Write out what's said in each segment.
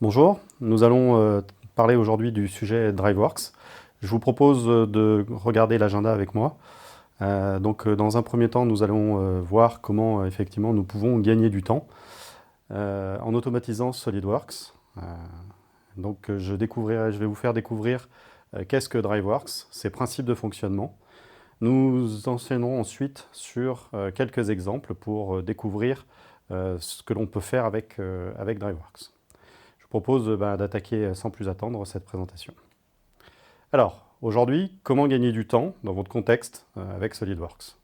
Bonjour, nous allons parler aujourd'hui du sujet DriveWorks. Je vous propose de regarder l'agenda avec moi. Dans un premier temps, nous allons voir comment effectivement nous pouvons gagner du temps en automatisant SolidWorks. Je vais vous faire découvrir qu'est-ce que DriveWorks, ses principes de fonctionnement. Nous enseignerons ensuite sur quelques exemples pour découvrir ce que l'on peut faire avec DriveWorks. Je propose d'attaquer sans plus attendre cette présentation. Alors, aujourd'hui, comment gagner du temps dans votre contexte avec SolidWorks?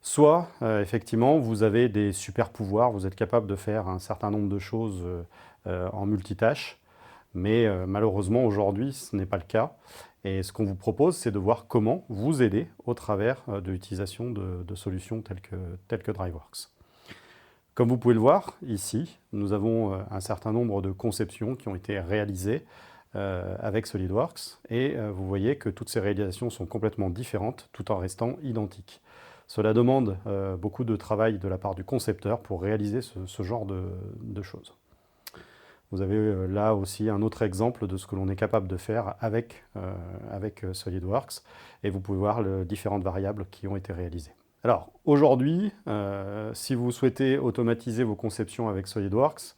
Soit, effectivement, vous avez des super pouvoirs, vous êtes capable de faire un certain nombre de choses en multitâche, mais malheureusement, aujourd'hui, ce n'est pas le cas. Et ce qu'on vous propose, c'est de voir comment vous aider au travers de l'utilisation de solutions telles que DriveWorks. Comme vous pouvez le voir, ici, nous avons un certain nombre de conceptions qui ont été réalisées avec SolidWorks. Et vous voyez que toutes ces réalisations sont complètement différentes, tout en restant identiques. Cela demande beaucoup de travail de la part du concepteur pour réaliser ce genre de choses. Vous avez là aussi un autre exemple de ce que l'on est capable de faire avec SolidWorks. Et vous pouvez voir les différentes variables qui ont été réalisées. Alors, aujourd'hui, si vous souhaitez automatiser vos conceptions avec SolidWorks,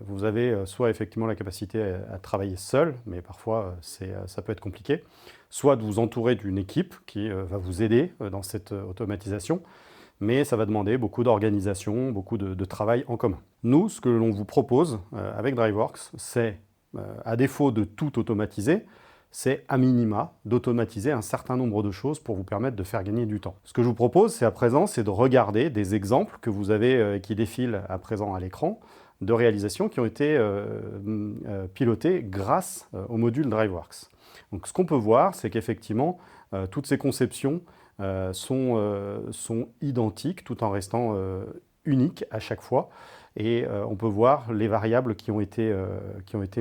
vous avez soit effectivement la capacité à travailler seul, mais parfois ça peut être compliqué, soit de vous entourer d'une équipe qui va vous aider dans cette automatisation, mais ça va demander beaucoup d'organisation, beaucoup de travail en commun. Nous, ce que l'on vous propose avec DriveWorks, c'est, à défaut de tout automatiser, c'est à minima d'automatiser un certain nombre de choses pour vous permettre de faire gagner du temps. Ce que je vous propose, c'est à présent, c'est de regarder des exemples que vous avez, qui défilent à présent à l'écran, de réalisations qui ont été pilotées grâce au module DriveWorks. Donc ce qu'on peut voir, c'est qu'effectivement, toutes ces conceptions sont identiques, tout en restant uniques à chaque fois. Et on peut voir les variables qui ont été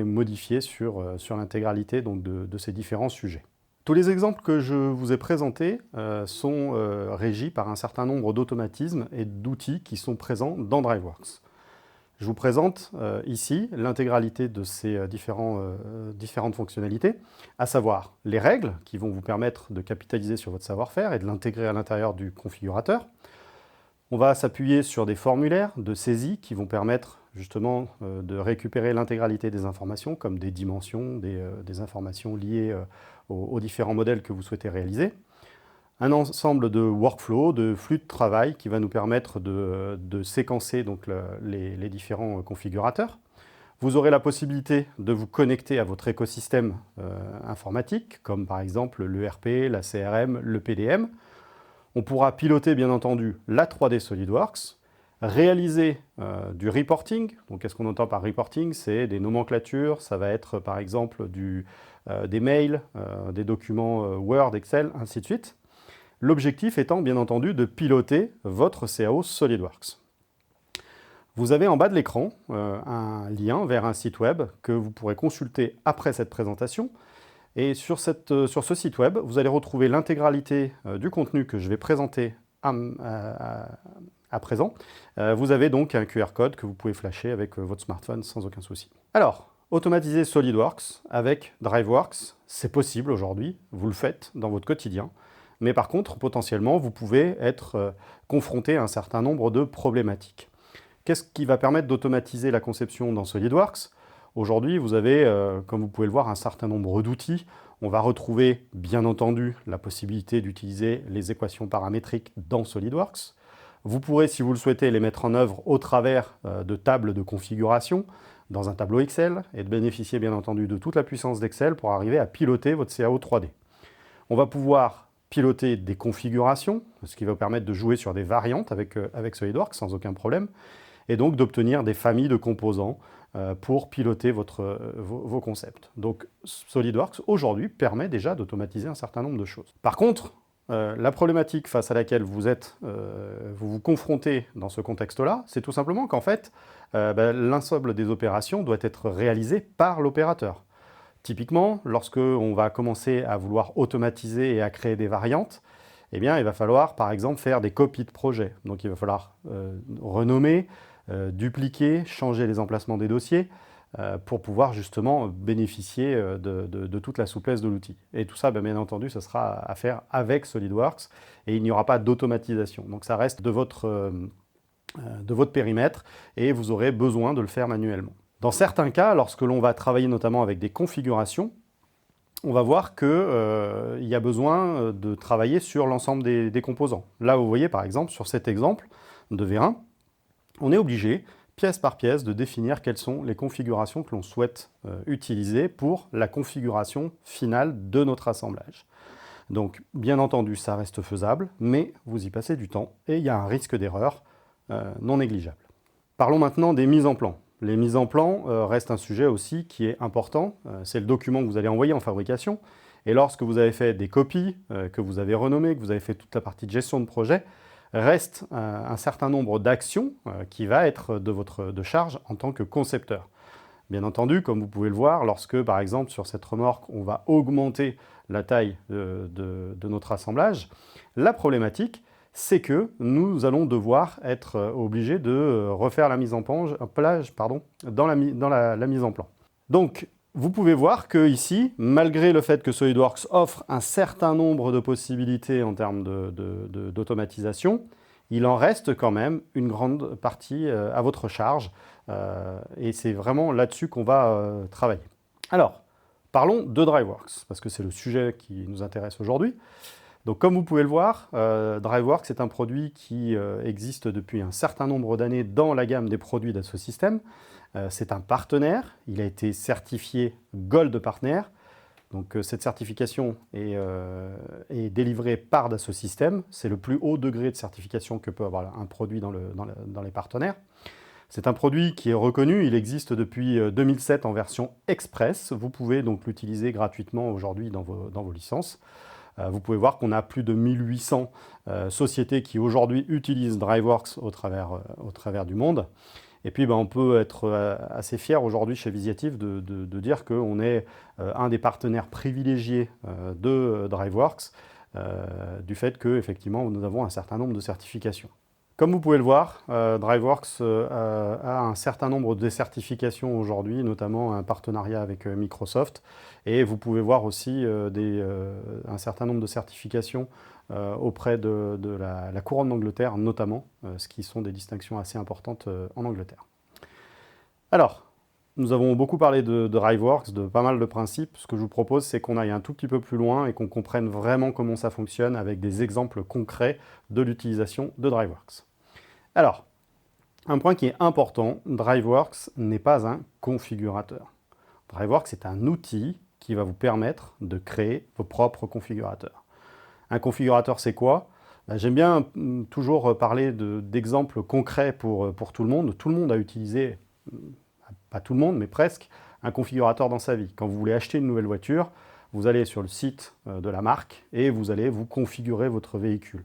modifiées sur l'intégralité de ces différents sujets. Tous les exemples que je vous ai présentés sont régis par un certain nombre d'automatismes et d'outils qui sont présents dans DriveWorks. Je vous présente ici l'intégralité de ces différentes fonctionnalités, à savoir les règles qui vont vous permettre de capitaliser sur votre savoir-faire et de l'intégrer à l'intérieur du configurateur. On va s'appuyer sur des formulaires de saisie qui vont permettre justement de récupérer l'intégralité des informations, comme des dimensions, des informations liées aux différents modèles que vous souhaitez réaliser. Un ensemble de workflows, de flux de travail qui va nous permettre de séquencer donc les différents configurateurs. Vous aurez la possibilité de vous connecter à votre écosystème informatique, comme par exemple l'ERP, la CRM, le PDM. On pourra piloter bien entendu la 3D SolidWorks, réaliser du reporting. Donc qu'est-ce qu'on entend par reporting? C'est des nomenclatures, ça va être par exemple des mails, des documents Word, Excel, ainsi de suite. L'objectif étant bien entendu de piloter votre CAO SolidWorks. Vous avez en bas de l'écran un lien vers un site web que vous pourrez consulter après cette présentation. Et sur ce site web, vous allez retrouver l'intégralité du contenu que je vais présenter à présent. Vous avez donc un QR code que vous pouvez flasher avec votre smartphone sans aucun souci. Alors, automatiser SolidWorks avec DriveWorks, c'est possible aujourd'hui, vous le faites dans votre quotidien. Mais par contre, potentiellement, vous pouvez être confronté à un certain nombre de problématiques. Qu'est-ce qui va permettre d'automatiser la conception dans SolidWorks? Aujourd'hui, vous avez, comme vous pouvez le voir, un certain nombre d'outils. On va retrouver, bien entendu, la possibilité d'utiliser les équations paramétriques dans SolidWorks. Vous pourrez, si vous le souhaitez, les mettre en œuvre au travers de tables de configuration dans un tableau Excel et de bénéficier, bien entendu, de toute la puissance d'Excel pour arriver à piloter votre CAO 3D. On va pouvoir piloter des configurations, ce qui va vous permettre de jouer sur des variantes avec SolidWorks sans aucun problème, et donc d'obtenir des familles de composants pour piloter vos concepts. Donc SolidWorks, aujourd'hui, permet déjà d'automatiser un certain nombre de choses. Par contre, la problématique face à laquelle vous vous confrontez dans ce contexte-là, c'est tout simplement qu'en fait, l'ensemble des opérations doit être réalisé par l'opérateur. Typiquement, lorsque on va commencer à vouloir automatiser et à créer des variantes, eh bien, il va falloir, par exemple, faire des copies de projets. Donc, il va falloir renommer, dupliquer, changer les emplacements des dossiers, pour pouvoir justement bénéficier de toute la souplesse de l'outil. Et tout ça, bien entendu, ça sera à faire avec SolidWorks et il n'y aura pas d'automatisation. Donc ça reste de votre périmètre et vous aurez besoin de le faire manuellement. Dans certains cas, lorsque l'on va travailler notamment avec des configurations, on va voir qu'il y a besoin de travailler sur l'ensemble des composants. Là, vous voyez par exemple, sur cet exemple de V1, on est obligé, pièce par pièce, de définir quelles sont les configurations que l'on souhaite utiliser pour la configuration finale de notre assemblage. Donc, bien entendu, ça reste faisable, mais vous y passez du temps et il y a un risque d'erreur non négligeable. Parlons maintenant des mises en plan. Les mises en plan restent un sujet aussi qui est important. C'est le document que vous allez envoyer en fabrication. Et lorsque vous avez fait des copies, que vous avez renommées, que vous avez fait toute la partie de gestion de projet, reste un certain nombre d'actions qui va être de charge en tant que concepteur. Bien entendu, comme vous pouvez le voir, lorsque, par exemple, sur cette remorque, on va augmenter la taille de notre assemblage, la problématique, c'est que nous allons devoir être obligés de refaire la mise en plage dans la mise en plan. Donc, vous pouvez voir que ici, malgré le fait que SolidWorks offre un certain nombre de possibilités en termes d'automatisation, il en reste quand même une grande partie à votre charge. Et c'est vraiment là-dessus qu'on va travailler. Alors, parlons de DriveWorks, parce que c'est le sujet qui nous intéresse aujourd'hui. Donc, comme vous pouvez le voir, DriveWorks est un produit qui existe depuis un certain nombre d'années dans la gamme des produits Dassault Systèmes. C'est un partenaire, il a été certifié Gold Partner. Donc, cette certification est délivrée par Dassault Systèmes. C'est le plus haut degré de certification que peut avoir un produit dans les partenaires. C'est un produit qui est reconnu, il existe depuis 2007 en version Express. Vous pouvez donc l'utiliser gratuitement aujourd'hui dans vos licences. Vous pouvez voir qu'on a plus de 1800 sociétés qui aujourd'hui utilisent DriveWorks au travers du monde. Et puis on peut être assez fier aujourd'hui chez Visiative de dire qu'on est un des partenaires privilégiés de DriveWorks du fait qu'effectivement nous avons un certain nombre de certifications. Comme vous pouvez le voir, DriveWorks a un certain nombre de certifications aujourd'hui, notamment un partenariat avec Microsoft. Et vous pouvez voir aussi un certain nombre de certifications auprès de la couronne d'Angleterre, notamment, ce qui sont des distinctions assez importantes en Angleterre. Alors, nous avons beaucoup parlé de DriveWorks, de pas mal de principes. Ce que je vous propose, c'est qu'on aille un tout petit peu plus loin et qu'on comprenne vraiment comment ça fonctionne avec des exemples concrets de l'utilisation de DriveWorks. Alors, un point qui est important, DriveWorks n'est pas un configurateur. DriveWorks est un outil qui va vous permettre de créer vos propres configurateurs. Un configurateur, c'est quoi? J'aime bien toujours parler d'exemples concrets pour tout le monde. Tout le monde a utilisé, pas tout le monde, mais presque, un configurateur dans sa vie. Quand vous voulez acheter une nouvelle voiture, vous allez sur le site de la marque et vous allez vous configurer votre véhicule.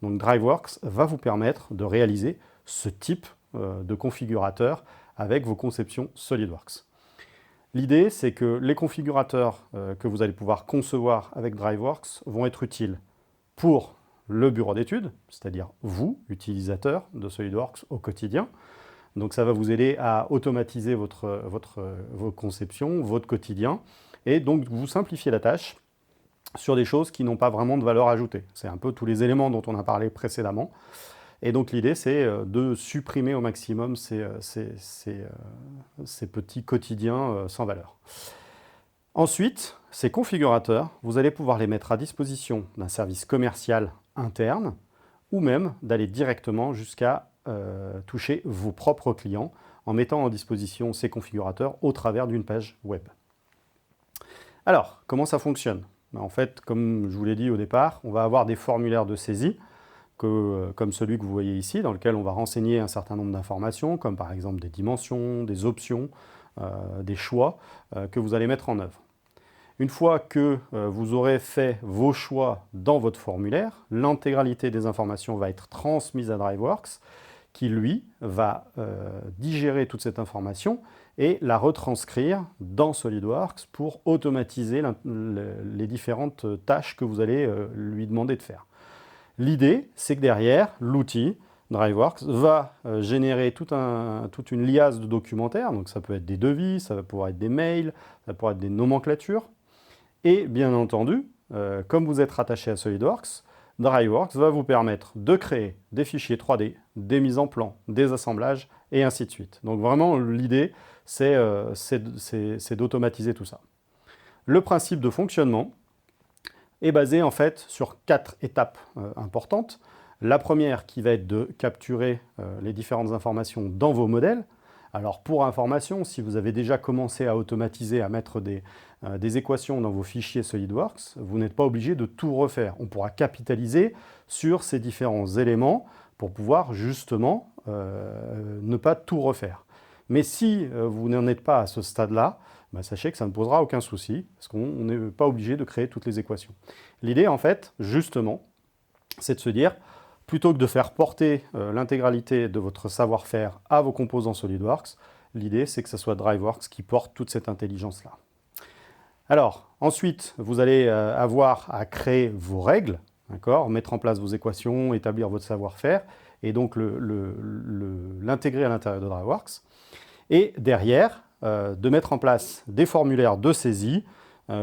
Donc DriveWorks va vous permettre de réaliser ce type de configurateur avec vos conceptions SolidWorks. L'idée, c'est que les configurateurs que vous allez pouvoir concevoir avec DriveWorks vont être utiles pour le bureau d'études, c'est-à-dire vous, utilisateurs de SolidWorks au quotidien. Donc ça va vous aider à automatiser vos conceptions, votre quotidien, et donc vous simplifier la tâche sur des choses qui n'ont pas vraiment de valeur ajoutée. C'est un peu tous les éléments dont on a parlé précédemment. Et donc l'idée, c'est de supprimer au maximum ces petits quotidiens sans valeur. Ensuite, ces configurateurs, vous allez pouvoir les mettre à disposition d'un service commercial interne ou même d'aller directement jusqu'à toucher vos propres clients en mettant en disposition ces configurateurs au travers d'une page web. Alors, comment ça fonctionne? En fait, comme je vous l'ai dit au départ, on va avoir des formulaires de saisie comme celui que vous voyez ici, dans lequel on va renseigner un certain nombre d'informations, comme par exemple des dimensions, des options, des choix que vous allez mettre en œuvre. Une fois que vous aurez fait vos choix dans votre formulaire, l'intégralité des informations va être transmise à DriveWorks, qui lui va digérer toute cette information et la retranscrire dans SolidWorks pour automatiser les différentes tâches que vous allez lui demander de faire. L'idée, c'est que derrière, l'outil DriveWorks va générer toute une liasse de documentaires, donc ça peut être des devis, ça va pouvoir être des mails, ça pourrait être des nomenclatures, et bien entendu, comme vous êtes rattaché à SolidWorks, DriveWorks va vous permettre de créer des fichiers 3D, des mises en plan, des assemblages, et ainsi de suite. Donc vraiment, l'idée, c'est d'automatiser tout ça. Le principe de fonctionnement est basé en fait sur 4 étapes importantes. La première qui va être de capturer les différentes informations dans vos modèles. Alors pour information, si vous avez déjà commencé à automatiser, à mettre des équations dans vos fichiers SolidWorks, vous n'êtes pas obligé de tout refaire. On pourra capitaliser sur ces différents éléments pour pouvoir justement ne pas tout refaire. Mais si vous n'en êtes pas à ce stade-là, sachez que ça ne posera aucun souci, parce qu'on n'est pas obligé de créer toutes les équations. L'idée, en fait, justement, c'est de se dire, plutôt que de faire porter l'intégralité de votre savoir-faire à vos composants SolidWorks, l'idée, c'est que ce soit DriveWorks qui porte toute cette intelligence-là. Alors, ensuite, vous allez avoir à créer vos règles, mettre en place vos équations, établir votre savoir-faire, et donc l'intégrer à l'intérieur de DriveWorks. Et derrière, de mettre en place des formulaires de saisie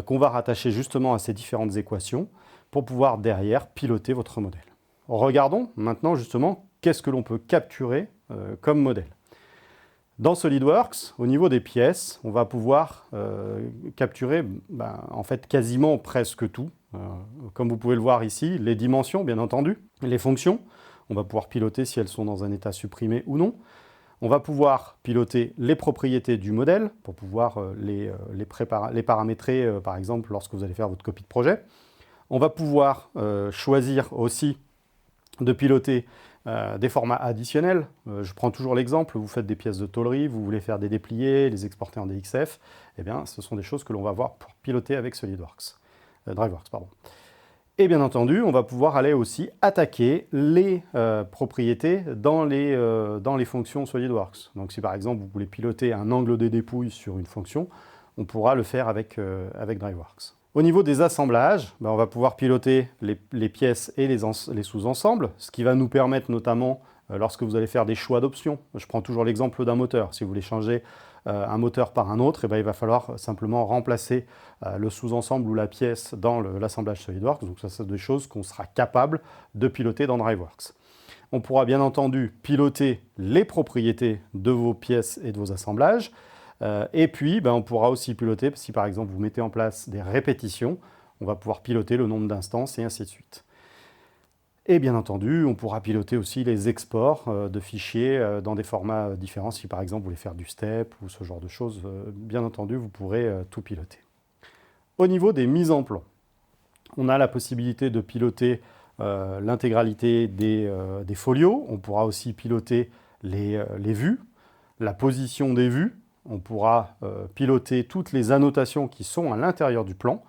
qu'on va rattacher justement à ces différentes équations pour pouvoir derrière piloter votre modèle. Regardons maintenant justement qu'est-ce que l'on peut capturer comme modèle. Dans SolidWorks, au niveau des pièces, on va pouvoir capturer en fait quasiment presque tout. Comme vous pouvez le voir ici, les dimensions bien entendu, les fonctions, on va pouvoir piloter si elles sont dans un état supprimé ou non. On va pouvoir piloter les propriétés du modèle pour pouvoir les paramétrer, par exemple, lorsque vous allez faire votre copie de projet. On va pouvoir choisir aussi de piloter des formats additionnels. Je prends toujours l'exemple, vous faites des pièces de tôlerie, vous voulez faire des dépliés, les exporter en DXF. Eh bien, ce sont des choses que l'on va voir pour piloter avec DriveWorks, pardon. Et bien entendu, on va pouvoir aller aussi attaquer les propriétés dans les fonctions SolidWorks. Donc si par exemple vous voulez piloter un angle de dépouille sur une fonction, on pourra le faire avec DriveWorks. Au niveau des assemblages, on va pouvoir piloter les pièces et les sous-ensembles, ce qui va nous permettre notamment, lorsque vous allez faire des choix d'options, je prends toujours l'exemple d'un moteur, si vous voulez changer un moteur par un autre, il va falloir simplement remplacer le sous-ensemble ou la pièce dans l'assemblage SolidWorks. Donc ça, c'est des choses qu'on sera capable de piloter dans DriveWorks. On pourra bien entendu piloter les propriétés de vos pièces et de vos assemblages. Et puis, on pourra aussi piloter, si par exemple vous mettez en place des répétitions, on va pouvoir piloter le nombre d'instances et ainsi de suite. Et bien entendu, on pourra piloter aussi les exports de fichiers dans des formats différents. Si par exemple vous voulez faire du step ou ce genre de choses, bien entendu, vous pourrez tout piloter. Au niveau des mises en plan, on a la possibilité de piloter l'intégralité des folios. On pourra aussi piloter les vues, la position des vues. On pourra piloter toutes les annotations qui sont à l'intérieur du plan,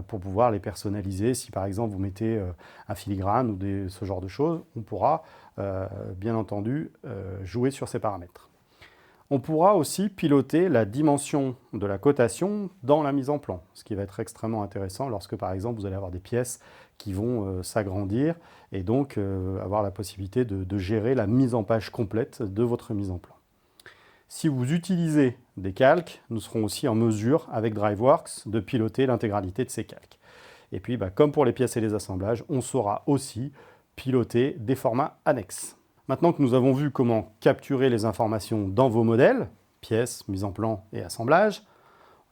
pour pouvoir les personnaliser. Si par exemple vous mettez un filigrane ou ce genre de choses, on pourra bien entendu jouer sur ces paramètres. On pourra aussi piloter la dimension de la cotation dans la mise en plan, ce qui va être extrêmement intéressant lorsque par exemple vous allez avoir des pièces qui vont s'agrandir et donc avoir la possibilité de gérer la mise en page complète de votre mise en plan. Si vous utilisez des calques, nous serons aussi en mesure, avec DriveWorks, de piloter l'intégralité de ces calques. Et puis, comme pour les pièces et les assemblages, on saura aussi piloter des formats annexes. Maintenant que nous avons vu comment capturer les informations dans vos modèles, pièces, mise en plan et assemblage,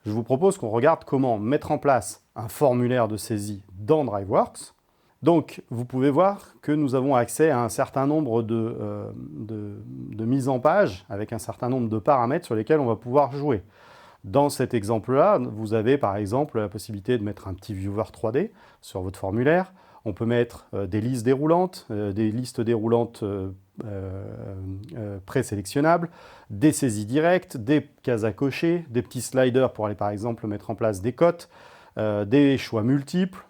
je vous propose qu'on regarde comment mettre en place un formulaire de saisie dans DriveWorks. Donc, vous pouvez voir que nous avons accès à un certain nombre de mises en page avec un certain nombre de paramètres sur lesquels on va pouvoir jouer. Dans cet exemple-là, vous avez par exemple la possibilité de mettre un petit viewer 3D sur votre formulaire. On peut mettre des listes déroulantes présélectionnables, des saisies directes, des cases à cocher, des petits sliders pour aller par exemple mettre en place des cotes, des choix multiples,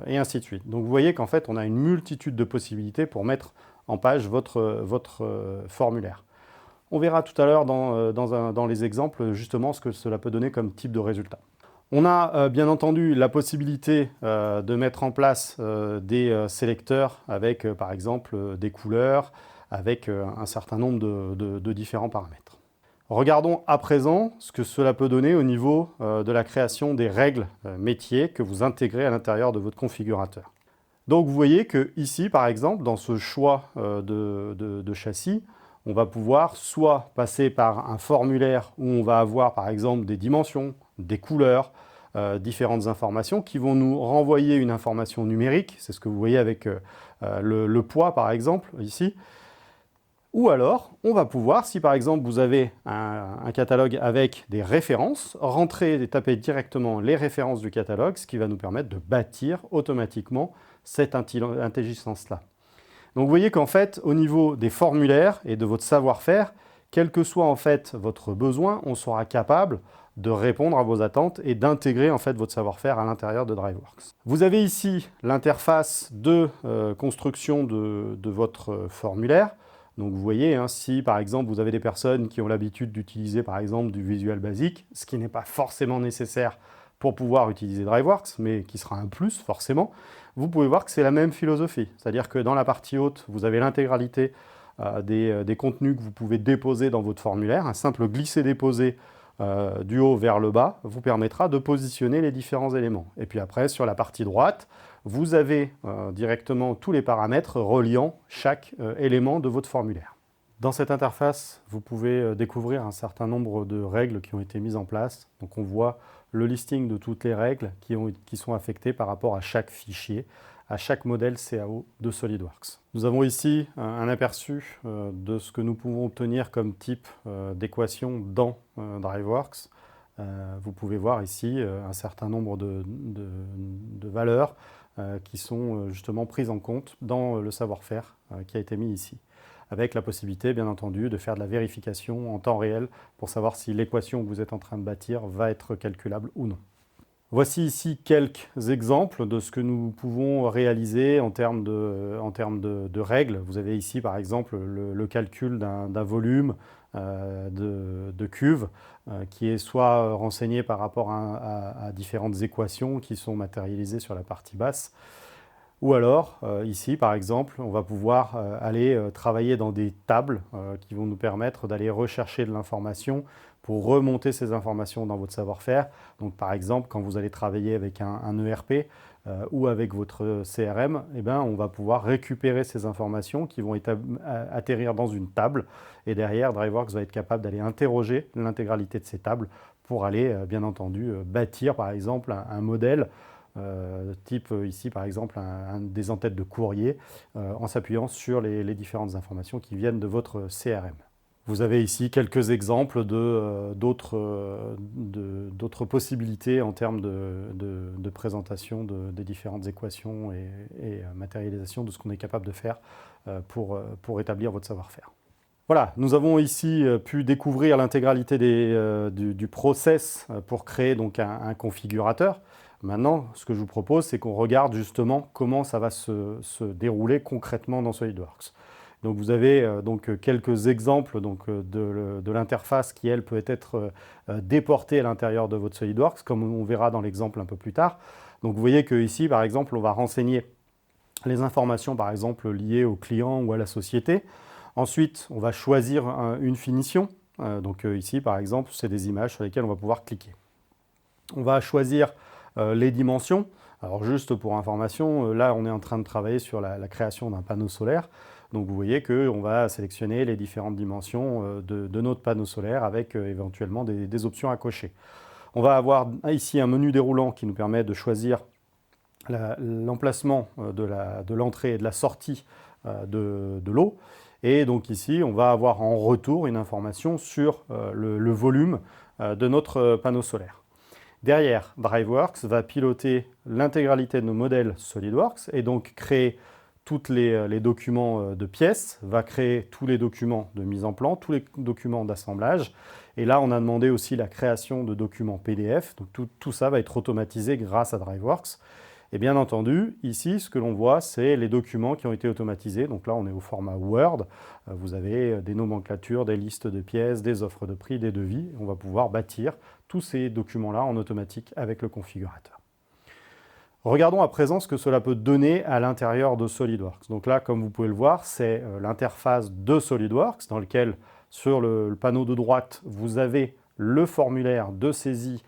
et ainsi de suite. Donc vous voyez qu'en fait, on a une multitude de possibilités pour mettre en page votre formulaire. On verra tout à l'heure dans les exemples justement ce que cela peut donner comme type de résultat. On a bien entendu la possibilité de mettre en place des sélecteurs avec par exemple des couleurs, avec un certain nombre de différents paramètres. Regardons à présent ce que cela peut donner au niveau de la création des règles métiers que vous intégrez à l'intérieur de votre configurateur. Donc vous voyez que ici, par exemple, dans ce choix de châssis, on va pouvoir soit passer par un formulaire où on va avoir par exemple des dimensions, des couleurs, différentes informations qui vont nous renvoyer une information numérique, c'est ce que vous voyez avec le poids par exemple ici. Ou alors, on va pouvoir, si par exemple vous avez un catalogue avec des références, rentrer et taper directement les références du catalogue, ce qui va nous permettre de bâtir automatiquement cette intelligence-là. Donc vous voyez qu'en fait, au niveau des formulaires et de votre savoir-faire, quel que soit en fait votre besoin, on sera capable de répondre à vos attentes et d'intégrer en fait votre savoir-faire à l'intérieur de DriveWorks. Vous avez ici l'interface de construction de votre formulaire. Donc vous voyez, hein, si par exemple vous avez des personnes qui ont l'habitude d'utiliser par exemple du Visual Basic, ce qui n'est pas forcément nécessaire pour pouvoir utiliser DriveWorks, mais qui sera un plus forcément, vous pouvez voir que c'est la même philosophie. C'est-à-dire que dans la partie haute, vous avez l'intégralité des contenus que vous pouvez déposer dans votre formulaire. Un simple glisser-déposer du haut vers le bas vous permettra de positionner les différents éléments. Et puis après, sur la partie droite, vous avez directement tous les paramètres reliant chaque élément de votre formulaire. Dans cette interface, vous pouvez découvrir un certain nombre de règles qui ont été mises en place. Donc on voit le listing de toutes les règles qui sont affectées par rapport à chaque fichier, à chaque modèle CAO de SolidWorks. Nous avons ici un aperçu de ce que nous pouvons obtenir comme type d'équation dans DriveWorks. Vous pouvez voir ici un certain nombre de valeurs qui sont justement prises en compte dans le savoir-faire qui a été mis ici, avec la possibilité, bien entendu, de faire de la vérification en temps réel pour savoir si l'équation que vous êtes en train de bâtir va être calculable ou non. Voici ici quelques exemples de ce que nous pouvons réaliser en termes de règles. Vous avez ici, par exemple, le calcul d'un volume de cuve qui est soit renseigné par rapport à différentes équations qui sont matérialisées sur la partie basse, ou alors, ici, par exemple, on va pouvoir aller travailler dans des tables qui vont nous permettre d'aller rechercher de l'information pour remonter ces informations dans votre savoir-faire. Donc, par exemple, quand vous allez travailler avec un ERP ou avec votre CRM, eh ben, on va pouvoir récupérer ces informations qui vont atterrir dans une table. Et derrière, DriveWorks va être capable d'aller interroger l'intégralité de ces tables pour aller, bien entendu, bâtir, par exemple, un modèle type ici par exemple des entêtes de courrier en s'appuyant sur les différentes informations qui viennent de votre CRM. Vous avez ici quelques exemples d'autres possibilités en termes de présentation des différentes équations et matérialisation de ce qu'on est capable de faire pour établir votre savoir-faire. Voilà, nous avons ici pu découvrir l'intégralité du process pour créer donc un configurateur. Maintenant, ce que je vous propose, c'est qu'on regarde justement comment ça va se dérouler concrètement dans SolidWorks. Donc vous avez quelques exemples de l'interface qui, elle, peut être déportée à l'intérieur de votre SolidWorks, comme on verra dans l'exemple un peu plus tard. Donc vous voyez qu'ici, par exemple, on va renseigner les informations, par exemple, liées au client ou à la société. Ensuite, on va choisir une finition. Ici, par exemple, c'est des images sur lesquelles on va pouvoir cliquer. On va choisir les dimensions. Alors juste pour information, là on est en train de travailler sur la création d'un panneau solaire. Donc vous voyez qu'on va sélectionner les différentes dimensions de notre panneau solaire avec éventuellement des options à cocher. On va avoir ici un menu déroulant qui nous permet de choisir l'emplacement de l'entrée et de la sortie de l'eau. Et donc ici, on va avoir en retour une information sur le volume de notre panneau solaire. Derrière, DriveWorks va piloter l'intégralité de nos modèles SolidWorks et donc créer tous les documents de pièces, va créer tous les documents de mise en plan, tous les documents d'assemblage. Et là, on a demandé aussi la création de documents PDF. Donc tout ça va être automatisé grâce à DriveWorks. Et bien entendu, ici, ce que l'on voit, c'est les documents qui ont été automatisés. Donc là, on est au format Word. Vous avez des nomenclatures, des listes de pièces, des offres de prix, des devis. On va pouvoir bâtir tous ces documents-là en automatique avec le configurateur. Regardons à présent ce que cela peut donner à l'intérieur de SolidWorks. Donc là, comme vous pouvez le voir, c'est l'interface de SolidWorks dans lequel, sur le panneau de droite, vous avez le formulaire de saisie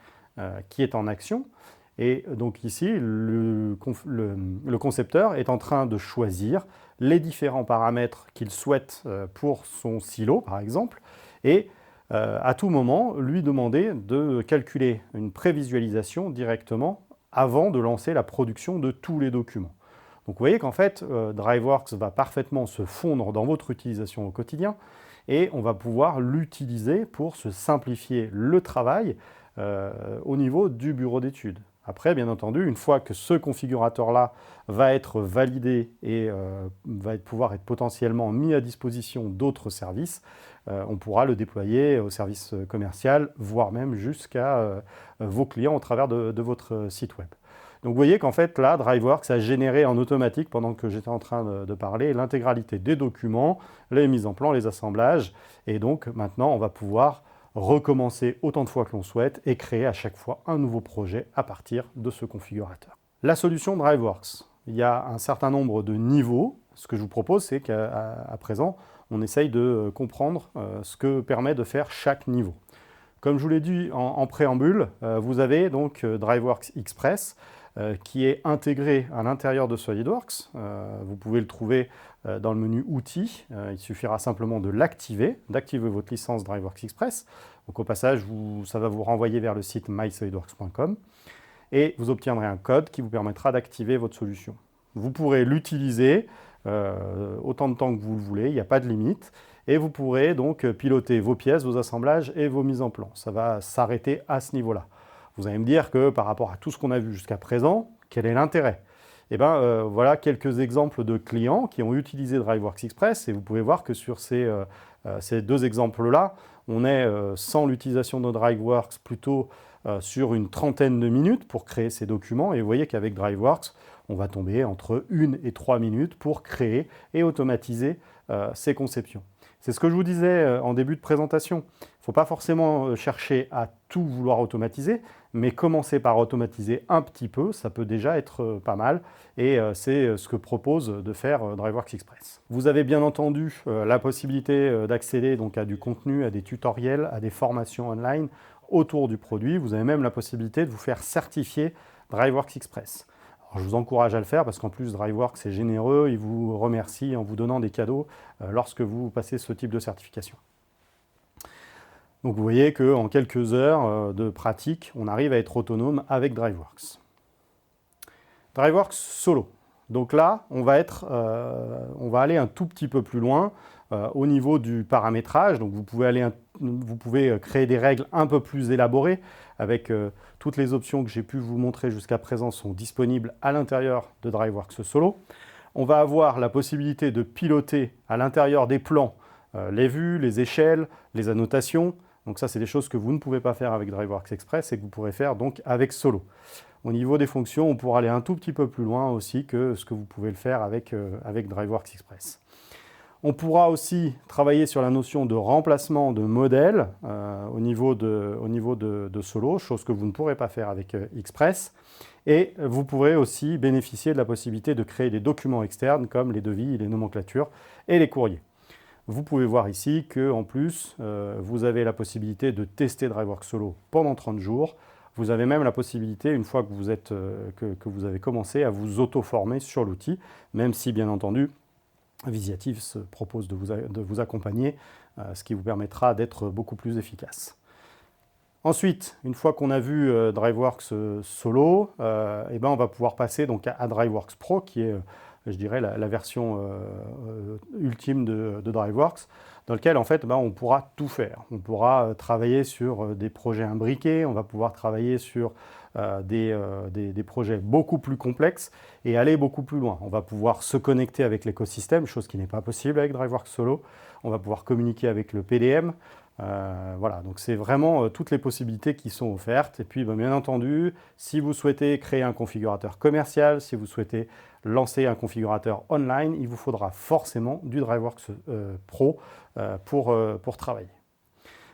qui est en action. Et donc ici, le concepteur est en train de choisir les différents paramètres qu'il souhaite pour son silo, par exemple, et à tout moment, lui demander de calculer une prévisualisation directement avant de lancer la production de tous les documents. Donc vous voyez qu'en fait, DriveWorks va parfaitement se fondre dans votre utilisation au quotidien et on va pouvoir l'utiliser pour se simplifier le travail au niveau du bureau d'études. Après, bien entendu, une fois que ce configurateur-là va être validé et va pouvoir être potentiellement mis à disposition d'autres services, on pourra le déployer au service commercial, voire même jusqu'à vos clients au travers de votre site web. Donc vous voyez qu'en fait, là, DriveWorks a généré en automatique, pendant que j'étais en train de parler, l'intégralité des documents, les mises en plan, les assemblages. Et donc maintenant, on va pouvoir recommencer autant de fois que l'on souhaite et créer à chaque fois un nouveau projet à partir de ce configurateur. La solution DriveWorks, il y a un certain nombre de niveaux. Ce que je vous propose, c'est qu'à présent, on essaye de comprendre ce que permet de faire chaque niveau. Comme je vous l'ai dit en préambule, vous avez donc DriveWorks Express qui est intégré à l'intérieur de SolidWorks. Vous pouvez le trouver dans le menu Outils. Il suffira simplement de l'activer, d'activer votre licence DriveWorks Express. Donc au passage, ça va vous renvoyer vers le site mysolidworks.com et vous obtiendrez un code qui vous permettra d'activer votre solution. Vous pourrez l'utiliser autant de temps que vous le voulez, il n'y a pas de limite. Et vous pourrez donc piloter vos pièces, vos assemblages et vos mises en plan. Ça va s'arrêter à ce niveau-là. Vous allez me dire que par rapport à tout ce qu'on a vu jusqu'à présent, quel est l'intérêt? Eh bien, voilà quelques exemples de clients qui ont utilisé DriveWorks Express. Et vous pouvez voir que sur ces deux exemples-là, on est sans l'utilisation de DriveWorks plutôt sur une trentaine de minutes pour créer ces documents. Et vous voyez qu'avec DriveWorks, on va tomber entre 1 et 3 minutes pour créer et automatiser ces conceptions. C'est ce que je vous disais en début de présentation. Il ne faut pas forcément chercher à tout vouloir automatiser, mais commencer par automatiser un petit peu, ça peut déjà être pas mal. Et c'est ce que propose de faire DriveWorks Express. Vous avez bien entendu la possibilité d'accéder donc à du contenu, à des tutoriels, à des formations online autour du produit. Vous avez même la possibilité de vous faire certifier DriveWorks Express. Alors, je vous encourage à le faire parce qu'en plus DriveWorks est généreux, il vous remercie en vous donnant des cadeaux lorsque vous passez ce type de certification. Donc vous voyez qu'en quelques heures de pratique, on arrive à être autonome avec DriveWorks. DriveWorks Solo. Donc là, on va aller un tout petit peu plus loin au niveau du paramétrage. Donc vous pouvez créer des règles un peu plus élaborées avec toutes les options que j'ai pu vous montrer jusqu'à présent sont disponibles à l'intérieur de DriveWorks Solo. On va avoir la possibilité de piloter à l'intérieur des plans les vues, les échelles, les annotations. Donc ça, c'est des choses que vous ne pouvez pas faire avec DriveWorks Express et que vous pourrez faire donc avec Solo. Au niveau des fonctions, on pourra aller un tout petit peu plus loin aussi que ce que vous pouvez le faire avec DriveWorks Express. On pourra aussi travailler sur la notion de remplacement de modèles au niveau de Solo, chose que vous ne pourrez pas faire avec Express. Et vous pourrez aussi bénéficier de la possibilité de créer des documents externes comme les devis, les nomenclatures et les courriers. Vous pouvez voir ici qu'en plus, vous avez la possibilité de tester DriveWorks Solo pendant 30 jours. Vous avez même la possibilité, une fois que vous avez commencé, à vous auto-former sur l'outil, même si, bien entendu, Visiative se propose de vous accompagner, ce qui vous permettra d'être beaucoup plus efficace. Ensuite, une fois qu'on a vu DriveWorks Solo, on va pouvoir passer donc à DriveWorks Pro, qui est, je dirais, la version ultime de DriveWorks, dans lequel en fait, on pourra tout faire. On pourra travailler sur des projets imbriqués, on va pouvoir travailler sur des projets beaucoup plus complexes et aller beaucoup plus loin. On va pouvoir se connecter avec l'écosystème, chose qui n'est pas possible avec DriveWorks Solo. On va pouvoir communiquer avec le PDM. Voilà, donc c'est vraiment toutes les possibilités qui sont offertes. Et puis, bien entendu, si vous souhaitez créer un configurateur commercial, si vous souhaitez lancer un configurateur online, il vous faudra forcément du DriveWorks Pro pour travailler.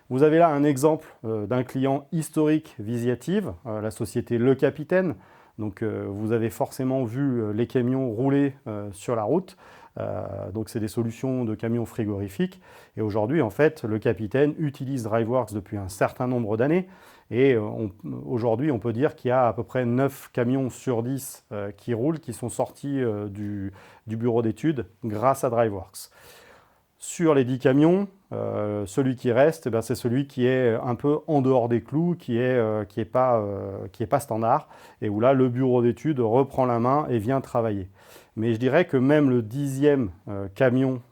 Vous avez là un exemple d'un client historique Visiative, la société Le Capitaine. Donc vous avez forcément vu les camions rouler sur la route. Donc c'est des solutions de camions frigorifiques. Et aujourd'hui, en fait, le capitaine utilise DriveWorks depuis un certain nombre d'années. Et aujourd'hui, on peut dire qu'il y a à peu près 9 camions sur 10 qui roulent, qui sont sortis du bureau d'études grâce à DriveWorks. Sur les 10 camions, celui qui reste, c'est celui qui est un peu en dehors des clous, qui est pas standard, et où là, le bureau d'études reprend la main et vient travailler. Mais je dirais que même le 10e camion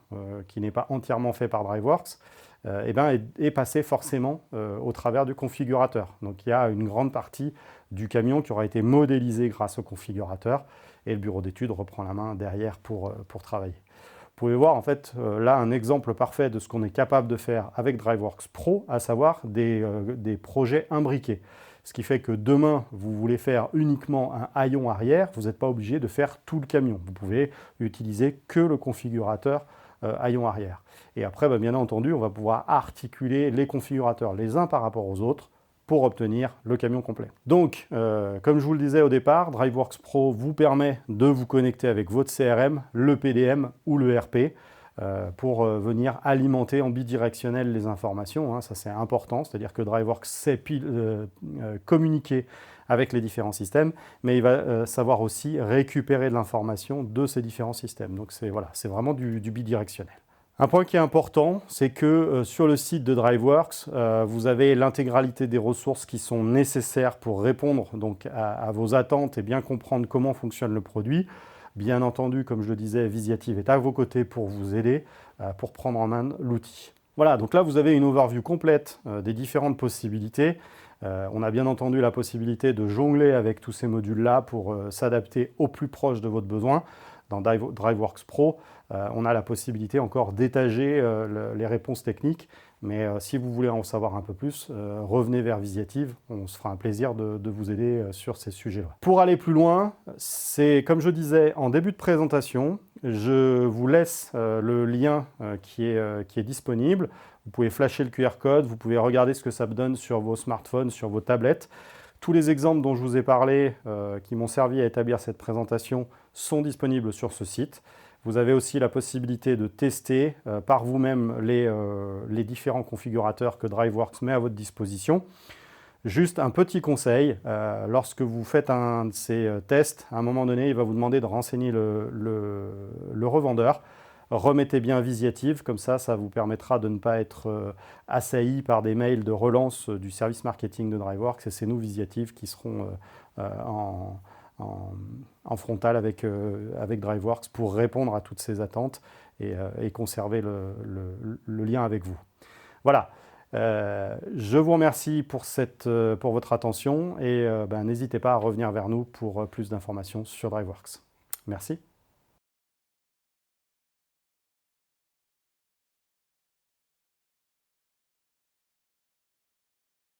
qui n'est pas entièrement fait par DriveWorks, est passé forcément au travers du configurateur. Donc il y a une grande partie du camion qui aura été modélisé grâce au configurateur, et le bureau d'études reprend la main derrière pour travailler. Vous pouvez voir en fait là un exemple parfait de ce qu'on est capable de faire avec DriveWorks Pro, à savoir des projets imbriqués. Ce qui fait que demain, vous voulez faire uniquement un haillon arrière, vous n'êtes pas obligé de faire tout le camion. Vous pouvez utiliser que le configurateur haillon arrière. Et après, bien entendu, on va pouvoir articuler les configurateurs les uns par rapport aux autres pour obtenir le camion complet. Donc, comme je vous le disais au départ, DriveWorks Pro vous permet de vous connecter avec votre CRM, le PDM ou le RP pour venir alimenter en bidirectionnel les informations. Ça, c'est important, c'est-à-dire que DriveWorks sait communiquer avec les différents systèmes, mais il va savoir aussi récupérer de l'information de ces différents systèmes. Donc, c'est vraiment du bidirectionnel. Un point qui est important, c'est que sur le site de DriveWorks, vous avez l'intégralité des ressources qui sont nécessaires pour répondre donc, à vos attentes et bien comprendre comment fonctionne le produit. Bien entendu, comme je le disais, Visiative est à vos côtés pour vous aider, pour prendre en main l'outil. Voilà, donc là vous avez une overview complète des différentes possibilités. On a bien entendu la possibilité de jongler avec tous ces modules-là pour s'adapter au plus proche de votre besoin. Dans DriveWorks Pro, on a la possibilité encore d'étager les réponses techniques, mais si vous voulez en savoir un peu plus, revenez vers Visiative, on se fera un plaisir de vous aider sur ces sujets-là. Pour aller plus loin, c'est comme je disais en début de présentation, je vous laisse le lien qui est disponible. Vous pouvez flasher le QR code, vous pouvez regarder ce que ça donne sur vos smartphones, sur vos tablettes. Tous les exemples dont je vous ai parlé, qui m'ont servi à établir cette présentation, sont disponibles sur ce site. Vous avez aussi la possibilité de tester par vous-même les différents configurateurs que DriveWorks met à votre disposition. Juste un petit conseil, lorsque vous faites un de ces tests, à un moment donné, il va vous demander de renseigner le revendeur. Remettez bien Visiative, comme ça vous permettra de ne pas être assailli par des mails de relance du service marketing de DriveWorks, et c'est nous, Visiative, qui serons en frontal avec DriveWorks pour répondre à toutes ces attentes et conserver le lien avec vous. Voilà, je vous remercie pour votre attention et n'hésitez pas à revenir vers nous pour plus d'informations sur DriveWorks. Merci.